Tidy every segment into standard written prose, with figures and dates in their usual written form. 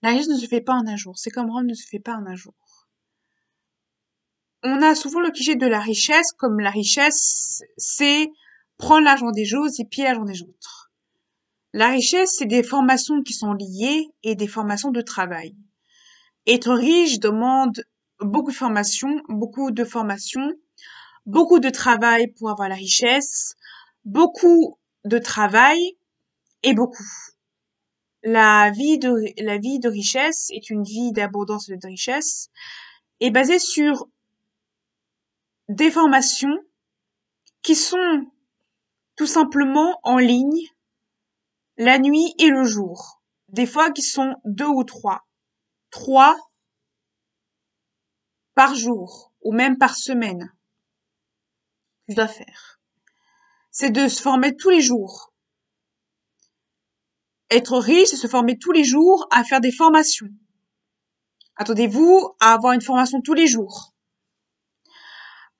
La richesse ne se fait pas en un jour. C'est comme Rome ne se fait pas en un jour. On a souvent le cliché de la richesse, comme la richesse, c'est prendre l'argent des autres et piller l'argent des autres. La richesse, c'est des formations qui sont liées et des formations de travail. Être riche demande beaucoup de formations, beaucoup de travail pour avoir la richesse, beaucoup de travail et beaucoup. La vie de richesse est une vie d'abondance et de richesse, est basée sur des formations qui sont tout simplement en ligne la nuit et le jour. Des fois qui sont 2 ou 3. 3 par jour ou même par semaine. Je dois faire. C'est de se former tous les jours. Être riche, c'est se former tous les jours à faire des formations. Attendez-vous à avoir une formation tous les jours.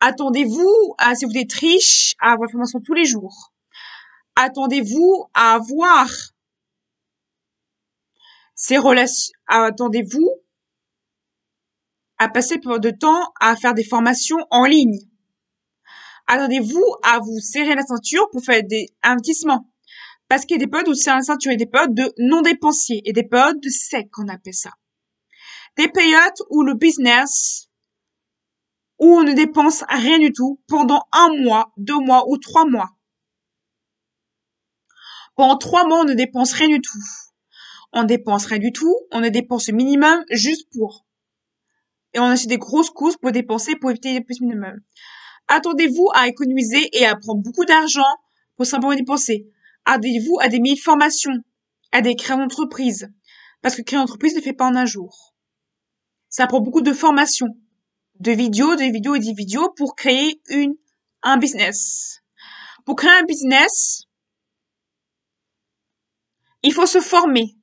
Attendez-vous à, si vous êtes riche, à avoir une formation tous les jours. Attendez-vous à avoir ces relations, attendez-vous à passer plus de temps à faire des formations en ligne. Attendez-vous à vous serrer la ceinture pour faire des investissements. Parce qu'il y a des périodes où c'est la ceinture et des périodes de non-dépensiers et des périodes de sec, qu'on appelle ça. Des périodes où le business, où on ne dépense rien du tout pendant 1 mois, 2 mois ou 3 mois. Pendant 3 mois, on ne dépense rien du tout. On dépense rien du tout, on ne dépense le minimum juste pour. Et on achète des grosses courses pour dépenser, pour éviter les dépenses minimum. Attendez-vous à économiser et à prendre beaucoup d'argent pour simplement dépenser. Attendez-vous à des milliers de formations, à des créations d'entreprise. Parce que créer une entreprise ne fait pas en un jour. Ça prend beaucoup de formations, de vidéos et des vidéos pour créer un business. Pour créer un business, il faut se former.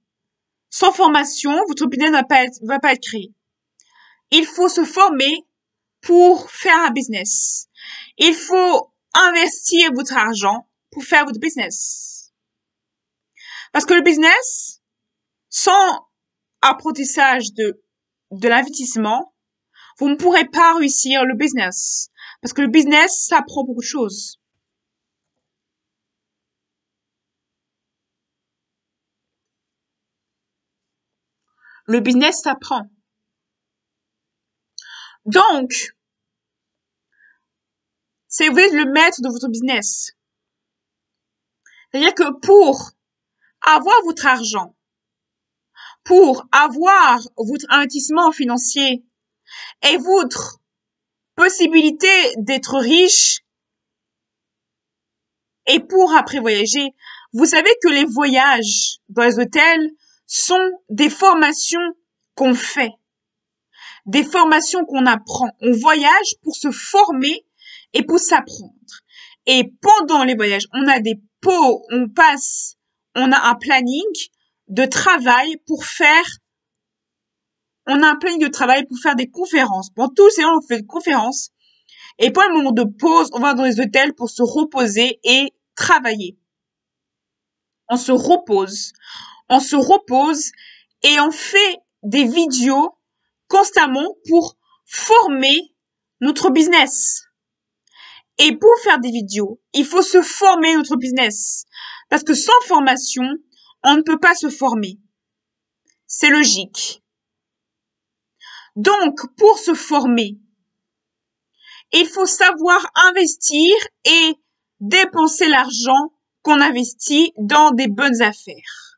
Sans formation, votre business va pas être créé. Il faut se former pour faire un business. Il faut investir votre argent pour faire votre business. Parce que le business, sans apprentissage de l'investissement, vous ne pourrez pas réussir le business. Parce que le business, ça prend beaucoup de choses. Le business, ça prend. Donc, c'est vous êtes le maître de votre business. C'est-à-dire que pour avoir votre argent, pour avoir votre investissement financier et votre possibilité d'être riche et pour après voyager, vous savez que les voyages dans les hôtels sont des formations qu'on fait, des formations qu'on apprend. On voyage pour se former et pour s'apprendre. Et pendant les voyages, on a des pots, on a un planning de travail pour faire, on a un planning de travail pour faire des conférences. Pendant tous ces ans, on fait des conférences. Et pour le moment de pause, on va dans les hôtels pour se reposer et travailler. On se repose et on fait des vidéos constamment pour former notre business. Et pour faire des vidéos, il faut se former notre business. Parce que sans formation, on ne peut pas se former. C'est logique. Donc, pour se former, il faut savoir investir et dépenser l'argent qu'on investit dans des bonnes affaires.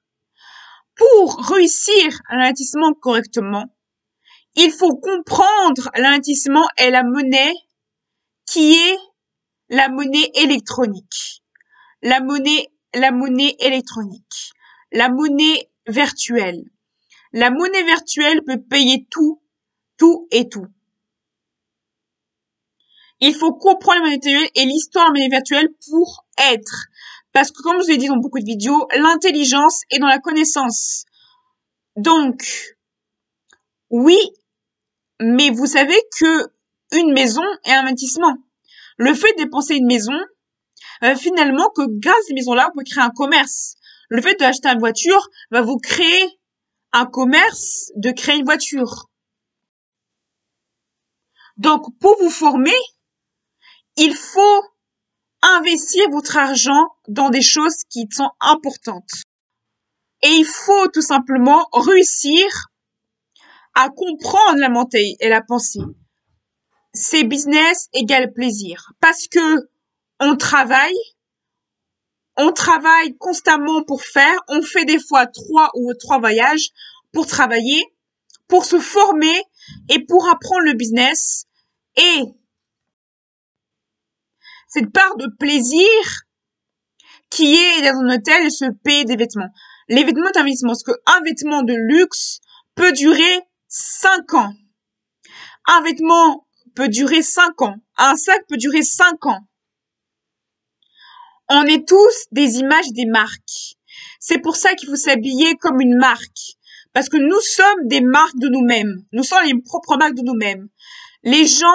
Pour réussir l'investissement correctement, il faut comprendre l'investissement et la monnaie qui est la monnaie électronique. La monnaie électronique. La monnaie virtuelle. La monnaie virtuelle peut payer tout et tout. Il faut comprendre la monnaie virtuelle et l'histoire de la monnaie virtuelle pour être. Parce que comme je vous l'ai dit dans beaucoup de vidéos, l'intelligence est dans la connaissance. Donc, oui, mais vous savez que une maison est un investissement. Le fait de dépenser une maison, finalement, que grâce à cette maison-là, vous pouvez créer un commerce. Le fait d'acheter une voiture va vous créer un commerce, de créer une voiture. Donc, pour vous former, il faut investir votre argent dans des choses qui sont importantes. Et il faut tout simplement réussir à comprendre la mentalité et la pensée. C'est business égale plaisir. Parce que on travaille constamment pour faire, on fait des fois 3 voyages pour travailler, pour se former et pour apprendre le business. Et cette part de plaisir qui est dans un hôtel et se payer des vêtements. Les vêtements d'investissement, parce qu'un vêtement de luxe peut durer 5 ans. Un vêtement peut durer 5 ans. Un sac peut durer 5 ans. On est tous des images des marques. C'est pour ça qu'il faut s'habiller comme une marque. Parce que nous sommes des marques de nous-mêmes. Nous sommes les propres marques de nous-mêmes. Les gens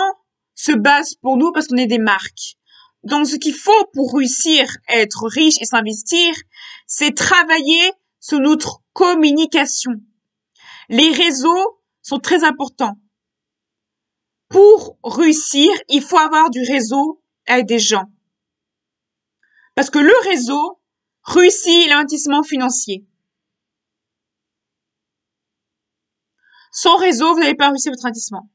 se basent pour nous parce qu'on est des marques. Donc, ce qu'il faut pour réussir à être riche et s'investir, c'est travailler sur notre communication. Les réseaux sont très importants. Pour réussir, il faut avoir du réseau avec des gens. Parce que le réseau réussit l'investissement financier. Sans réseau, vous n'allez pas réussir votre investissement.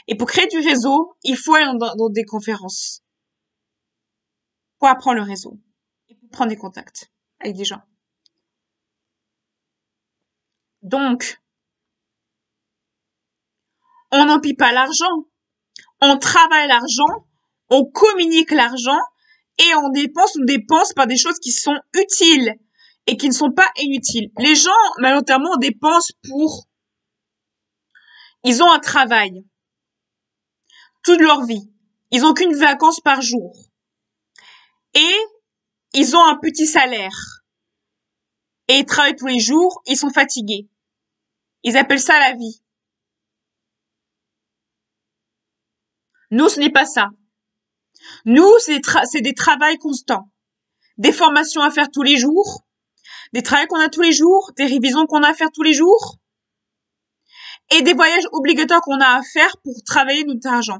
Et pour créer du réseau, il faut aller dans des conférences. Pour apprendre le réseau. Et pour prendre des contacts avec des gens. Donc, on n'empile pas l'argent. On travaille l'argent, on communique l'argent et on dépense par des choses qui sont utiles et qui ne sont pas inutiles. Les gens, malheureusement, dépensent ils ont un travail toute leur vie. Ils n'ont qu'une vacance par jour. Et ils ont un petit salaire. Et ils travaillent tous les jours, ils sont fatigués. Ils appellent ça la vie. Nous, ce n'est pas ça. Nous, c'est des travails constants. Des formations à faire tous les jours. Des travails qu'on a tous les jours. Des révisions qu'on a à faire tous les jours. Et des voyages obligatoires qu'on a à faire pour travailler notre argent.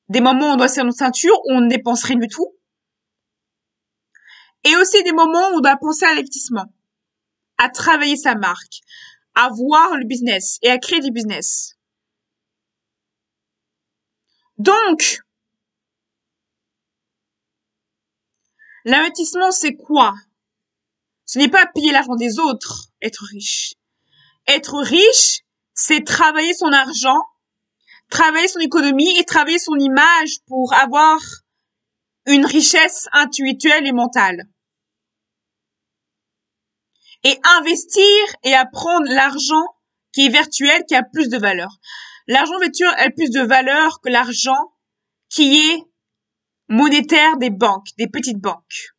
Des moments où on doit serrer notre ceinture, où on ne dépense rien du tout. Et aussi des moments où on doit penser à l'investissement. À travailler sa marque. À voir le business et à créer du business. Donc, l'investissement, c'est quoi? Ce n'est pas piller l'argent des autres, être riche. Être riche, c'est travailler son argent, travailler son économie et travailler son image pour avoir une richesse intellectuelle et mentale. Et investir et apprendre l'argent qui est virtuel, qui a plus de valeur. L'argent virtuel a plus de valeur que l'argent qui est monétaire des banques, des petites banques.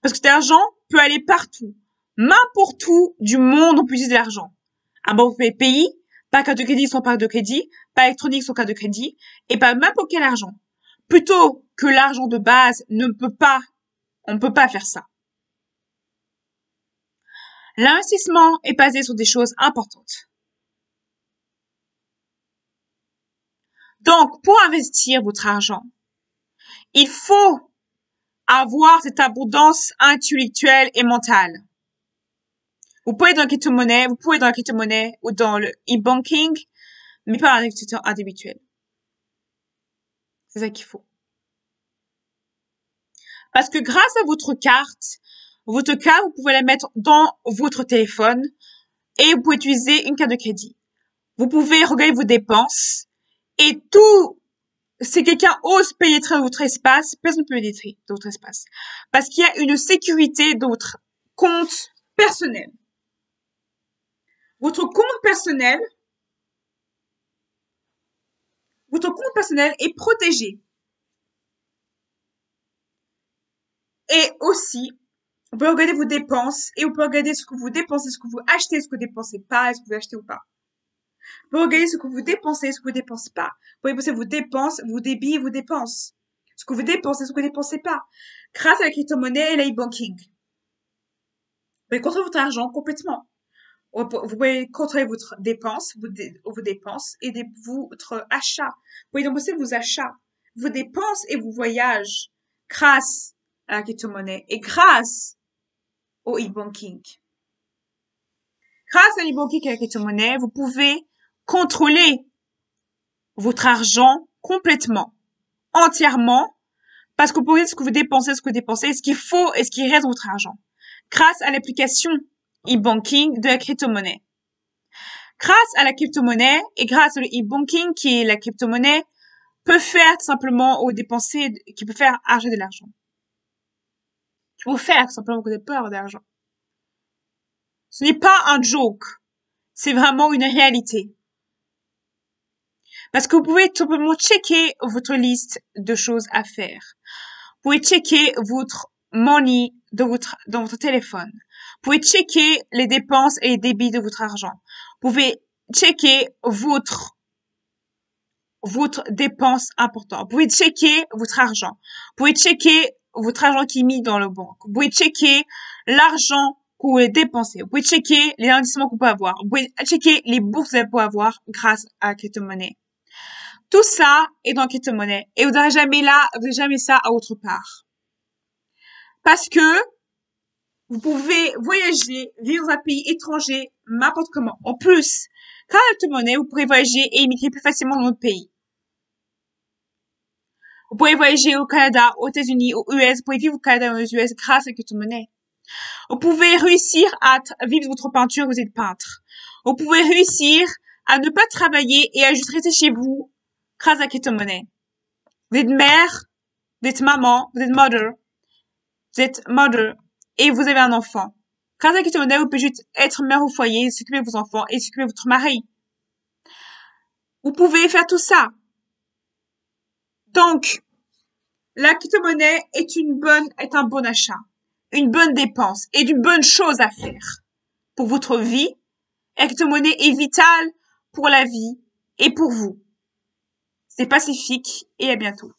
Parce que cet argent peut aller partout. N'importe où du monde, on peut utiliser de l'argent. À bon pays, pas carte de crédit sans carte de crédit, pas électronique sans carte de crédit, et pas n'importe quel argent. Plutôt que l'argent de base on ne peut pas faire ça. L'investissement est basé sur des choses importantes. Donc, pour investir votre argent, il faut avoir cette abondance intellectuelle et mentale. Vous pouvez être dans la crypto-monnaie, ou dans le e-banking, mais pas dans l'investissement individuel. C'est ça qu'il faut. Parce que grâce à votre carte, vous pouvez la mettre dans votre téléphone et vous pouvez utiliser une carte de crédit. Vous pouvez regarder vos dépenses et si quelqu'un ose pénétrer dans votre espace, personne ne peut pénétrer dans votre espace. Parce qu'il y a une sécurité dans votre compte personnel. Votre compte personnel est protégé. Et aussi, vous pouvez regarder vos dépenses et vous pouvez regarder ce que vous dépensez, ce que vous achetez, ce que vous dépensez pas, est-ce que vous achetez ou pas. Vous pouvez regarder ce que vous dépensez, ce que vous dépensez pas. Vous pouvez penser vos dépenses, vos débits et vos dépenses. Ce que vous dépensez, ce que vous dépensez pas. Grâce à la crypto-monnaie et l'e-banking. Vous pouvez contrôler votre argent complètement. Vous pouvez contrôler votre dépense, vos dépenses et votre achat. Vous pouvez donc aussi vos achats, vos dépenses et vos voyages grâce à la crypto-monnaie et grâce au e-banking. Grâce à l'e-banking et à la crypto-monnaie, vous pouvez contrôler votre argent complètement, entièrement, parce que vous pouvez ce que vous dépensez, ce qu'il faut et ce qui reste de votre argent. Grâce à l'application e-banking de la crypto-monnaie. Grâce à la crypto-monnaie et grâce au e-banking qui est la crypto-monnaie peut faire tout simplement ou dépenser, qui peut faire argent de l'argent. Qui peut faire tout simplement que vous avez peur d'argent. Ce n'est pas un joke. C'est vraiment une réalité. Parce que vous pouvez tout simplement checker votre liste de choses à faire. Vous pouvez checker votre money dans votre téléphone. Vous pouvez checker les dépenses et les débits de votre argent. Vous pouvez checker votre dépense importante. Vous pouvez checker votre argent. Vous pouvez checker votre argent qui est mis dans le banque. Vous pouvez checker l'argent que vous dépensez. Vous pouvez checker les investissements que vous pouvez avoir. Vous pouvez checker les bourses que vous pouvez avoir grâce à la crypto-monnaie. Tout ça est dans la crypto-monnaie. Et vous n'aurez jamais ça à autre part. Parce que vous pouvez voyager, vivre dans un pays étranger, n'importe comment. En plus, grâce à la crypto-monnaie, vous pourrez voyager et immigrer plus facilement dans notre pays. Vous pouvez voyager au Canada, aux États-Unis, aux US. Vous pouvez vivre au Canada ou aux US grâce à la crypto-monnaie. Vous pouvez réussir à vivre votre peinture, vous êtes peintre. Vous pouvez réussir à ne pas travailler et à juste rester chez vous grâce à la crypto-monnaie. Vous êtes mère, vous êtes maman, vous êtes mother et vous avez un enfant. Grâce à la crypto-monnaie, vous pouvez juste être mère au foyer, s'occuper de vos enfants et s'occuper de votre mari. Vous pouvez faire tout ça. Donc, la crypto-monnaie est un bon achat, une bonne dépense et une bonne chose à faire pour votre vie. La crypto-monnaie est vitale pour la vie et pour vous. C'est pacifique et à bientôt.